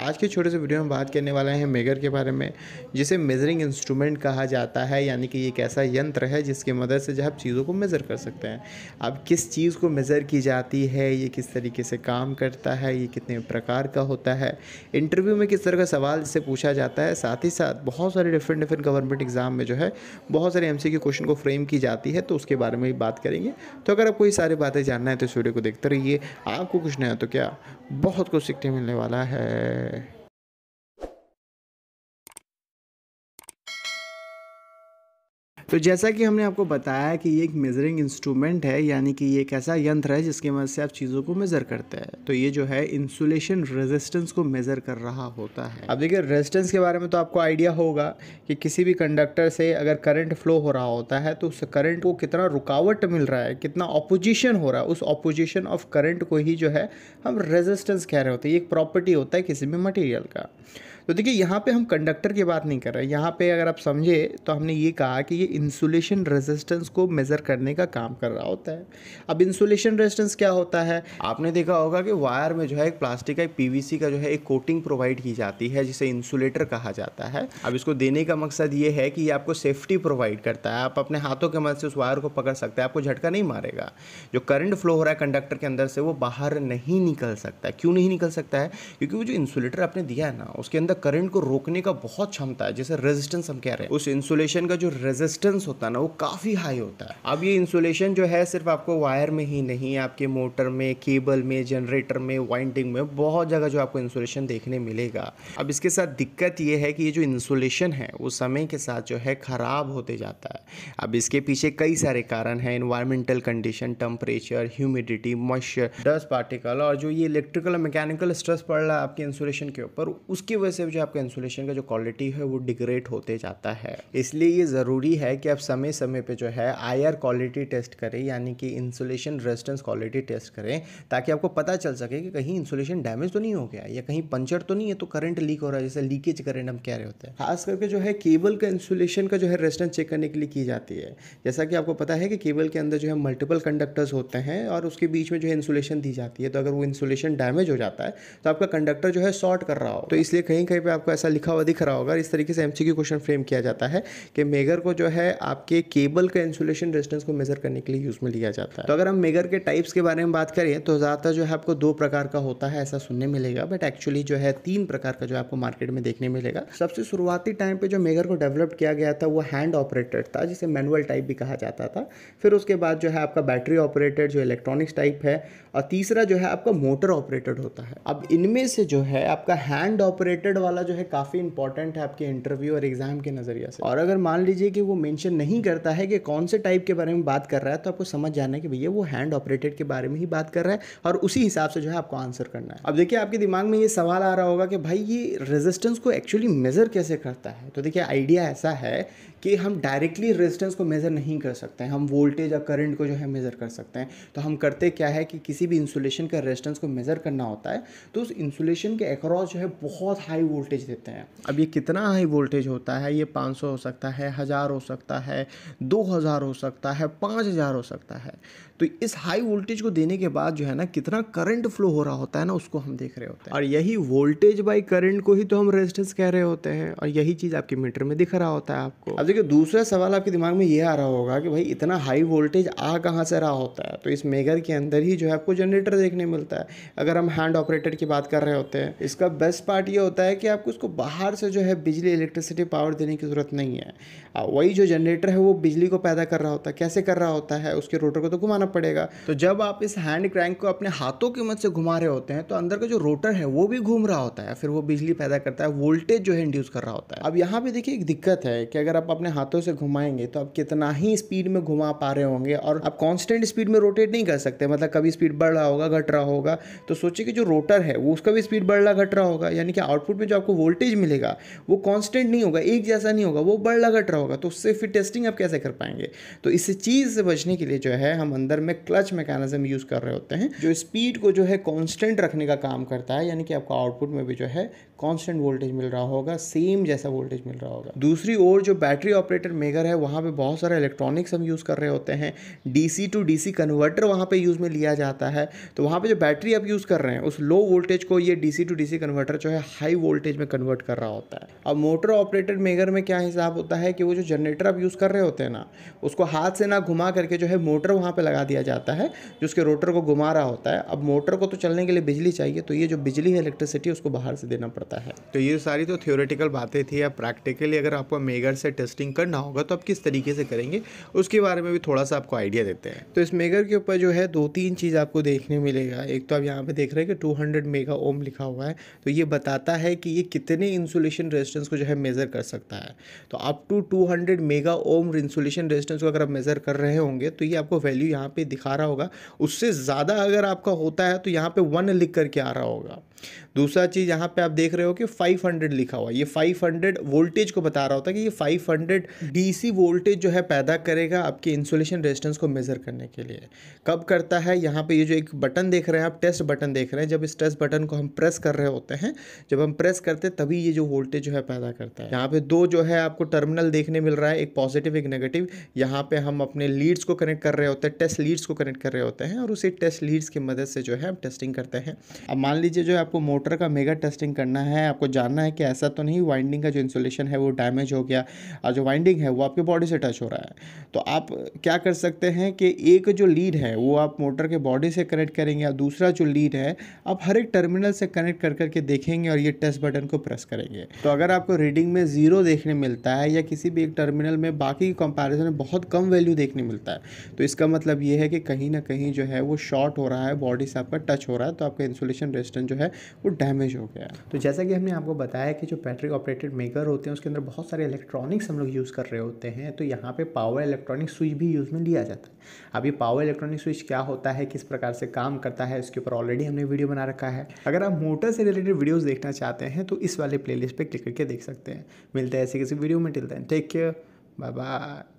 आज के छोटे से वीडियो में बात करने वाले हैं मेगर के बारे में, जिसे मेजरिंग इंस्ट्रूमेंट कहा जाता है। यानी कि ये एक ऐसा यंत्र है जिसकी मदद से जो आप चीज़ों को मेज़र कर सकते हैं। अब किस चीज़ को मेज़र की जाती है, ये किस तरीके से काम करता है, ये कितने प्रकार का होता है, इंटरव्यू में किस तरह का सवाल इससे पूछा जाता है, साथ ही साथ बहुत सारे डिफरेंट गवर्नमेंट एग्जाम में जो है बहुत सारे एमसीक्यू क्वेश्चन को फ्रेम की जाती है, तो उसके बारे में भी बात करेंगे। तो अगर आपको ये सारी बातें जानना है तो इस वीडियो को देखते रहिए। आपको कुछ नया तो क्या, बहुत कुछ सीखने मिलने वाला है। तो जैसा कि हमने आपको बताया कि ये एक मेजरिंग इंस्ट्रूमेंट है, यानी कि ये एक ऐसा यंत्र है जिसकी मदद से आप चीज़ों को मेज़र करते हैं। तो ये जो है इंसुलेशन रेजिस्टेंस को मेज़र कर रहा होता है। अब देखिए, रेजिस्टेंस के बारे में तो आपको आइडिया होगा कि किसी भी कंडक्टर से अगर करंट फ्लो हो रहा होता है तो उस करंट को कितना रुकावट मिल रहा है, कितना ऑपोजिशन हो रहा है, उस ऑपोजिशन ऑफ करंट को ही जो है हम रेजिस्टेंस कह रहे होते हैं। ये एक प्रॉपर्टी होता है किसी भी मटेरियल का। तो देखिए, यहाँ पे हम कंडक्टर की बात नहीं कर रहे हैं। यहाँ पे अगर आप समझे तो हमने ये कहा कि ये इंसुलेशन रेजिस्टेंस को मेज़र करने का काम कर रहा होता है। अब इंसुलेशन रेजिस्टेंस क्या होता है? आपने देखा होगा कि वायर में जो है एक प्लास्टिक का, एक पीवीसी का जो है एक कोटिंग प्रोवाइड की जाती है जिसे इंसुलेटर कहा जाता है। अब इसको देने का मकसद ये है कि ये आपको सेफ्टी प्रोवाइड करता है। आप अपने हाथों के मदद से उस वायर को पकड़ सकते हैं, आपको झटका नहीं मारेगा। जो करंट फ्लो हो रहा है कंडक्टर के अंदर से वो बाहर नहीं निकल सकता है। क्यों नहीं निकल सकता है? क्योंकि वो जो इंसुलेटर आपने दिया है ना, उसके अंदर करंट को रोकने का बहुत क्षमता है, जैसे रेजिस्टेंस हम कह रहे हैं। उस इंसुलेशन का जो रेजिस्टेंस होता है ना, वो काफी हाई होता है। अब ये इंसुलेशन जो है सिर्फ आपको वायर में ही नहीं, आपके मोटर में, केबल में, जनरेटर में, वाइंडिंग में, बहुत जगह जो आपको इंसुलेशन देखने मिलेगा। अब इसके साथ दिक्कत ये है कि ये जो इंसुलेशन है वो समय के साथ जो है खराब होते जाता है। अब इसके पीछे कई सारे कारण हैं, environmental condition, temperature, humidity, moisture, dust particle, और जो ये इलेक्ट्रिकल और मैकेनिकल स्ट्रेस पड़ रहा है आपके इंसुलेशन के ऊपर, उसकी वजह से जो आपका इंसुलेशन का जो क्वालिटी है वो डिग्रेड होते जाता है। इसलिए ये ज़रूरी है कि आप समय समय पे जो है आईआर क्वालिटी टेस्ट करें, यानी कि इंसुलेशन रेजिस्टेंस क्वालिटी टेस्ट करें, ताकि आपको पता चल सके कि कहीं इंसुलेशन डैमेज तो नहीं हो गया या कहीं पंचर तो नहीं है, तो करंट लीक हो रहा है, जैसे लीकेज करंट हम कह रहे होते हैं। खास करके जो है केबल का इंसुलेशन का जो है रेजिस्टेंस चेक करने के लिए की जाती है। जैसा कि आपको पता है कि केबल के अंदर जो है मल्टीपल कंडक्टर्स होते हैं और उसके बीच में जो है इंसुलेशन दी जाती है। तो अगर वो इंसुलेशन डैमेज हो जाता है तो आपका कंडक्टर जो है शॉर्ट कर रहा हो, तो इसलिए कहीं कहीं पे आपको ऐसा लिखा हुआ दिख रहा होगा। इस तरीके से एमसीक्यू क्वेश्चन फ्रेम किया जाता है कि मेगर को जो है आपके केबल का इंसुलेशन रेजिस्टेंस को मेजर करने के लिए यूज में लिया जाता है। तो अगर हम मेगर के टाइप्स के बारे में बात करें तो ज़्यादातर जो है आपको 2 प्रकार का होता है, ऐसा सुनने मिलेगा, बट एक्चुअली जो है 3 प्रकार का जो आपको मार्केट में देखने मिलेगा। सबसे शुरुआती टाइम पे जो मेगर को डेवलप किया गया था वो हैंड ऑपरेटेड था, जिसे मैनुअल टाइप भी कहा जाता था। फिर उसके बाद जो है आपका बैटरी ऑपरेटेड जो इलेक्ट्रॉनिक्स टाइप है, और तीसरा जो है आपका मोटर ऑपरेटेड होता है। अब इनमें से जो है आपका हैंड ऑपरेटेड वाला जो है काफ़ी इंपॉर्टेंट है आपके इंटरव्यू और एग्जाम के नज़रिए से। और अगर मान लीजिए कि वो मेंशन नहीं करता है कि कौन से टाइप के बारे में बात कर रहा है, तो आपको समझ जाना है कि भैया वो हैंड ऑपरेटेड के बारे में ही बात कर रहा है, और उसी हिसाब से जो है आपको आंसर करना है। अब देखिए, आपके दिमाग में ये सवाल आ रहा होगा कि भाई ये रेजिस्टेंस को एक्चुअली मेजर कैसे करता है। तो देखिए, आइडिया ऐसा है कि हम डायरेक्टली रेजिस्टेंस को मेज़र नहीं कर सकते हैं, हम वोल्टेज या करंट को जो है मेज़र कर सकते हैं। तो हम करते क्या है कि किसी भी इंसुलेशन का रेजिस्टेंस को मेज़र करना होता है तो उस इंसुलेशन के अक्रॉस जो है बहुत हाई वोल्टेज देते हैं। अब ये कितना हाई वोल्टेज होता है? ये 500 हो सकता है, 1000 हो सकता है, 2000 हो सकता है, 5000 हो सकता है। तो इस हाई वोल्टेज को देने के बाद जो है ना, कितना करंट फ्लो हो रहा होता है ना, उसको हम देख रहे होते हैं। और यही वोल्टेज बाई करंट को ही तो हम रेजिस्टेंस कह रहे होते हैं, और यही चीज़ आपके मीटर में दिख रहा होता है आपको। अब देखिए, दूसरा सवाल आपके दिमाग में ये आ रहा होगा कि भाई इतना हाई वोल्टेज आ कहाँ से रहा होता है। तो इस मेगर के अंदर ही जो है आपको जनरेटर देखने मिलता है। अगर हम हैंड ऑपरेटेड की बात कर रहे होते हैं, इसका बेस्ट पार्ट ये होता है कि आपको उसको बाहर से जो है बिजली, इलेक्ट्रिसिटी, पावर देने की जरूरत नहीं है। वही जो जनरेटर है वो बिजली को पैदा कर रहा होता है। कैसे कर रहा होता है? उसके रोटर को तो घुमाना पड़ेगा। तो जब आप इस हैंड क्रैंक को अपने हाथों की मदद से घुमा रहे होते हैं तो अंदर का जो रोटर है वो भी घूम रहा होता है, फिर वो बिजली पैदा करता है, वोल्टेज जो है इंड्यूस कर रहा होता है। अब यहाँ पे देखिए, एक दिक्कत है कि अगर आप अपने हाथों से घुमाएंगे तो आप कितना ही स्पीड में घुमा पा रहे होंगे, और आप कांस्टेंट स्पीड में रोटेट नहीं कर सकते। मतलब कभी स्पीड बढ़ रहा होगा, घट रहा होगा। तो सोचिए कि जो रोटर है वो उसका भी स्पीड बढ़ रहा, घट रहा होगा, यानी कि आउटपुट में जो आपको वोल्टेज मिलेगा वो कांस्टेंट नहीं होगा, एक जैसा नहीं होगा, वो बढ़ घट रहा होगा, तो उससे फिर टेस्टिंग आप कैसे कर पाएंगे। तो इस चीज़ से बचने के लिए जो है हम अंदर में क्लच मैकेनिज्म यूज़ कर रहे होते हैं जो स्पीड को जो है कांस्टेंट रखने का काम करता है, यानी कि आपको आउटपुट में भी जो है कांस्टेंट वोल्टेज मिल रहा होगा, सेम जैसा वोल्टेज मिल रहा होगा। दूसरी ओर जो बैटरी ऑपरेटेड मेजर है वहाँ पे बहुत सारे इलेक्ट्रॉनिक्स हम यूज़ कर रहे होते हैं, डीसी टू डीसी कन्वर्टर वहाँ पे यूज़ में लिया जाता है। तो वहाँ पे जो बैटरी आप यूज़ कर रहे हैं उस लो वोल्टेज को ये डीसी टू डीसी कन्वर्टर जो है हाई वोल्टेज में कन्वर्ट कर रहा होता है। अब मोटर ऑपरेटेड मेजर में क्या हिसाब होता है कि वो जो जनरेटर आप यूज़ कर रहे होते हैं ना, उसको हाथ से ना घुमा करके जो है मोटर वहाँ पे लगा दिया जाता है जो उसके रोटर को घुमा रहा होता है। अब मोटर को तो चलने के लिए बिजली चाहिए, तो ये जो बिजली है इलेक्ट्रिसिटी उसको बाहर से देना पड़ता है। तो ये सारी तो थ्योरेटिकल बातें थी। अब प्रैक्टिकली अगर आपको मेगर से टेस्टिंग करना होगा तो आप किस तरीके से करेंगे उसके बारे में भी थोड़ा सा आपको आइडिया देते हैं। तो इस मेगर के ऊपर जो है 2-3 चीज़ आपको देखने मिलेगा। एक तो आप यहाँ पे देख रहे हैं कि 200 मेगा ओम लिखा हुआ है, तो ये बताता है कि ये कितने इंसुलेशन रेजिस्टेंस को जो है मेज़र कर सकता है। तो up to 200 mega ohm insulation resistance को अगर आप मेज़र कर रहे होंगे तो ये आपको वैल्यू यहाँ पे दिखा रहा होगा। उससे ज़्यादा अगर आपका होता है तो यहाँ पे 1 लिख करके आ रहा होगा। दूसरा चीज़ यहाँ पे आप देख रहे हो कि 500 लिखा हुआ है, ये 500 वोल्टेज को बता रहा होता है कि ये 500 डीसी वोल्टेज जो है पैदा करेगा आपके इंसुलेशन रेजिस्टेंस को मेज़र करने के लिए। कब करता है, यहाँ पे ये जो एक बटन देख रहे हैं आप, टेस्ट बटन देख रहे हैं, जब इस टेस्ट बटन को हम प्रेस कर रहे होते हैं, जब हम प्रेस करते हैं तभी ये जो वोल्टेज जो है पैदा करता है। यहाँ पे दो जो है आपको टर्मिनल देखने मिल रहा है, एक पॉजिटिव एक नेगेटिव। यहाँ पे हम अपने लीड्स को कनेक्ट कर रहे होते हैं, टेस्ट लीड्स को कनेक्ट कर रहे होते हैं और उसी टेस्ट लीड्स की मदद से जो है हम टेस्टिंग करते हैं। अब मान लीजिए जो है आपको मोटर का मेगा टेस्टिंग करना है, आपको जानना है कि ऐसा तो नहीं वाइंडिंग का जो इंसुलेशन है वो डैमेज हो गया और जो वाइंडिंग है वो आपके बॉडी से टच हो रहा है। तो आप क्या कर सकते हैं कि एक जो लीड है वो आप मोटर के बॉडी से कनेक्ट करेंगे और दूसरा जो लीड है आप हर एक टर्मिनल से कनेक्ट कर करके देखेंगे और ये टेस्ट बटन को प्रेस करेंगे। तो अगर आपको रीडिंग में 0 देखने मिलता है या किसी भी एक टर्मिनल में बाकी की कंपैरिजन में बहुत कम वैल्यू देखने मिलता है, तो इसका मतलब ये है कि कहीं ना कहीं जो है वो शॉर्ट हो रहा है, बॉडी से आपका टच हो रहा है, तो आपका इंसुलेशन रेजिस्टेंस जो है वो डैमेज हो गया। तो जैसा कि हमने आपको बताया कि जो बैटरी ऑपरेटेड मेकर होते हैं उसके अंदर बहुत सारे इलेक्ट्रॉनिक्स हम लोग यूज़ कर रहे होते हैं, तो यहाँ पे पावर इलेक्ट्रॉनिक स्विच भी यूज़ में लिया जाता है। अब ये पावर इलेक्ट्रॉनिक स्विच क्या होता है, किस प्रकार से काम करता है, इसके ऊपर ऑलरेडी हमने वीडियो बना रखा है। अगर आप मोटर से रिलेटेड वीडियोज़ देखना चाहते हैं तो इस वाले प्लेलिस्ट पर क्लिक करके देख सकते हैं। मिलते हैं ऐसे किसी वीडियो में, till then take care, bye bye.